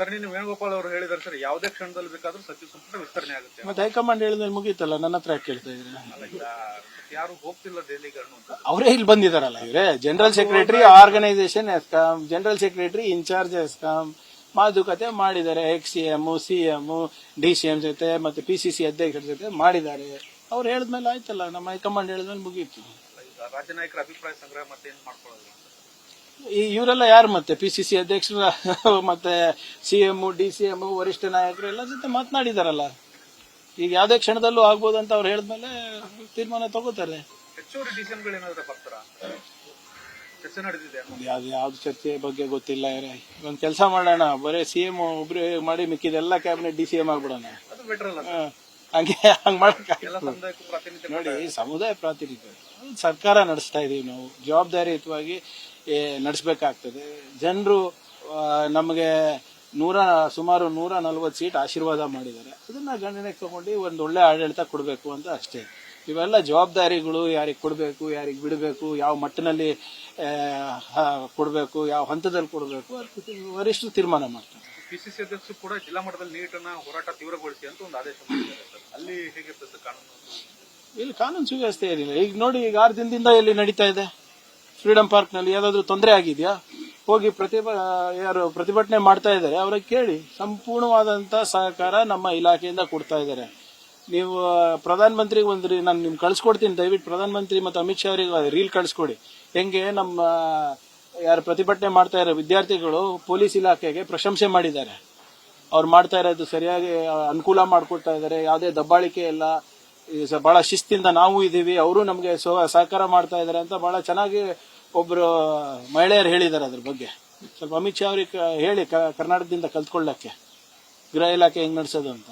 Sir ನಿನ್ನೆ ವೇಣುಗೋಪಾಲ್ ಅವರು ಹೇಳಿದಾರೆ ಸರ್ ಯಾವುದೇ ಕ್ಷಣದಲ್ಲಿ ಬೇಕಾದ್ರೂ ಸಚಿವ ಸಂಪುಟ ವಿಸ್ತರಣೆ ಆಗುತ್ತೆ. ಮತ್ತೆ ಹೈಕಮಾಂಡ್ ಹೇಳಿದ್ಮೇಲೆ ಮುಗೀತಲ್ಲ, ನನ್ನ ಹತ್ರ ಯಾಕೆ ಕೇಳ್ತಾ ಇದ್ರೆ? ಅಲ್ಲ, ಈಗ ಯಾರು ಹೋಗ್ತಿಲ್ಲ ದೆಹಲಿಗೆ ಅನ್ನುವಂತ. ಅವರೇ ಇಲ್ಲಿ ಬಂದಿದಾರಲ್ಲ, ಇವರೇ general secretary organisation ESCOM, general secretary incharge ESCOM ಮಾತುಕತೆ ಮಾಡಿದ್ದಾರೆ. ಎಕ್ಸ್-ಸಿಎಂ, ಸಿಎಂ, ಡಿ-ಸಿಎಂ ಜೊತೆ ಮತ್ತೆ PCC ಅಧ್ಯಕ್ಷರ ಜೊತೆ ಮಾಡಿದ್ದಾರೆ. ಅವ್ರು ಹೇಳಿದ್ಮೇಲೆ ಆಯ್ತಲ್ಲ, ನಮ್ಮ ಹೈಕಮಾಂಡ್ ಹೇಳಿದ್ಮೇಲೆ ಮುಗೀತು. ಈಗ ರಾಜ್ಯ ನಾಯಕರ ಅಭಿಪ್ರಾಯ ಸಂಗ್ರಹ ಮತ್ತೆ ಏನ್ ಮಾಡ್ಕೊಳ್ಳೋದು? ಇವರೆಲ್ಲ ಯಾರು ಮತ್ತೆ PCC ಅಧ್ಯಕ್ಷರು ಮತ್ತೆ CM, DCM ವರಿಷ್ಠ ನಾಯಕರು ಎಲ್ಲ ಜೊತೆ ಮಾತನಾಡಿದಾರಲ್ಲ. ಈಗ ಯಾವ್ದೇ ಕ್ಷಣದಲ್ಲೂ ಆಗ್ಬೋದು ಅಂತ ಅವ್ರು ಹೇಳಿದ್ಮೇಲೆ ತೀರ್ಮಾನ ತಗೋತಾರೆ. ಹೆಚ್ಚುವರಿ ಡಿಸಿಷನ್ಗಳು ಏನಾದ್ರು ಬರ್ತಾರ? ಚರ್ಚೆ ನಡೆದಿದೆ. ಯಾವ್ದು ಚರ್ಚೆ ಬಗ್ಗೆ ಗೊತ್ತಿಲ್ಲ. ಒಂದ್ ಕೆಲಸ ಮಾಡೋಣ, ಬರೀ CM ಒಬ್ರು ಮಾಡಿ ಮಿಕ್ಕಿದೆಲ್ಲ ಕ್ಯಾಬಿನೆಟ್ DCM ಆಗ್ಬಿಡೋಣ. ಅದು ಬೆಟರ್ ಅಲ್ಲ? ಹಂಗ್ ಮಾಡಕ್ ಎಲ್ಲ ಸಮುದಾಯಕ್ಕೂ ಪ್ರಾತಿನಿಧ್ಯ. ನೋಡಿ, ಸಮುದಾಯ ಪ್ರಾತಿನಿಧ್ಯ ಸರ್ಕಾರ ನಡೆಸ್ತಾ ಇದೀವಿ, ನಾವು ಜವಾಬ್ದಾರಿಯುತವಾಗಿ ನಡೆಸಬೇಕಾಗ್ತದೆ. ಜನರು ನಮಗೆ ಸುಮಾರು 140 ಸೀಟ್ ಆಶೀರ್ವಾದ ಮಾಡಿದ್ದಾರೆ. ಅದನ್ನ ಗಣನೆಗೆ ತಗೊಂಡು ಒಂದು ಒಳ್ಳೆ ಆಡಳಿತ ಕೊಡಬೇಕು ಅಂತ ಅಷ್ಟೇ. ಇವೆಲ್ಲ ಜವಾಬ್ದಾರಿಗಳು ಯಾರಿಗೆ ಕೊಡಬೇಕು, ಯಾರಿಗೆ ಬಿಡಬೇಕು, ಯಾವ ಮಟ್ಟದಲ್ಲಿ ಕೊಡಬೇಕು, ಯಾವ ಹಂತದಲ್ಲಿ ಕೊಡಬೇಕು, ವರಿಷ್ಠರು ತೀರ್ಮಾನ ಮಾಡ್ತಾರೆ. PCC ಅಧ್ಯಕ್ಷರು ಕೂಡ ಜಿಲ್ಲಾ ಮಟ್ಟದಲ್ಲಿ ನೀಟನ್ನ ಹೋರಾಟ ತೀವ್ರಗೊಳಿಸಿ ಅಂತ ಒಂದು ಆದೇಶ ಮಾಡಿದ್ದಾರೆ ಸರ್. ಅಲ್ಲಿ ಹೇಗಿರ್ತದೆ ಕಾನೂನು? ಇಲ್ಲಿ ಕಾನೂನು ಸುವ್ಯವಸ್ಥೆ ಏನಿಲ್ಲ. ಈಗ ನೋಡಿ, ಈಗ 6 ದಿನದಿಂದ ಎಲ್ಲಿ ನಡೀತಾ ಇದೆ? ಫ್ರೀಡಂ ಪಾರ್ಕ್ ನಲ್ಲಿ ಯಾವ್ದಾದ್ರು ತೊಂದರೆ ಆಗಿದೆಯಾ? ಹೋಗಿ ಪ್ರತಿಭಟನೆ ಮಾಡ್ತಾ ಇದ್ದಾರೆ, ಅವ್ರಿಗೆ ಕೇಳಿ. ಸಂಪೂರ್ಣವಾದಂತ ಸಹಕಾರ ನಮ್ಮ ಇಲಾಖೆಯಿಂದ ಕೊಡ್ತಾ ಇದ್ದಾರೆ. ನೀವು ಪ್ರಧಾನಮಂತ್ರಿಗೆ ನಾನು ನಿಮ್ಗೆ ಕಳ್ಸಿಕೊಡ್ತೀನಿ, ದಯವಿಟ್ಟು ಪ್ರಧಾನಮಂತ್ರಿ ಮತ್ತು ಅಮಿತ್ ಶಾ ಅವರಿಗೆ ರೀಲ್ ಕಳ್ಸಿಕೊಡಿ. ಹೆಂಗೆ ನಮ್ಮ ಯಾರು ಪ್ರತಿಭಟನೆ ಮಾಡ್ತಾ ಇರೋ ವಿದ್ಯಾರ್ಥಿಗಳು ಪೊಲೀಸ್ ಇಲಾಖೆಗೆ ಪ್ರಶಂಸೆ ಮಾಡಿದ್ದಾರೆ. ಅವ್ರು ಮಾಡ್ತಾ ಇರೋದು ಸರಿಯಾಗಿ ಅನುಕೂಲ ಮಾಡಿಕೊಡ್ತಾ ಇದ್ದಾರೆ, ಯಾವುದೇ ದಬ್ಬಾಳಿಕೆ ಇಲ್ಲ, ಬಹಳ ಶಿಸ್ತಿಂದ ನಾವು ಇದೀವಿ, ಅವರು ನಮಗೆ ಸಹಕಾರ ಮಾಡ್ತಾ ಇದ್ದಾರೆ ಅಂತ ಬಹಳ ಚೆನ್ನಾಗಿ ಒಬ್ರು ಮಹಿಳೆಯರು ಹೇಳಿದ್ದಾರೆ. ಅದ್ರ ಬಗ್ಗೆ ಸ್ವಲ್ಪ ಅಮಿತ್ ಶಾ ಅವ್ರಿಗೆ ಹೇಳಿ, ಕರ್ನಾಟಕದಿಂದ ಕಲ್ತ್ಕೊಳ್ಳಕ್ಕೆ ಗೃಹ ಇಲಾಖೆ ಹೆಂಗ್ ನಡೆಸೋದು ಅಂತ.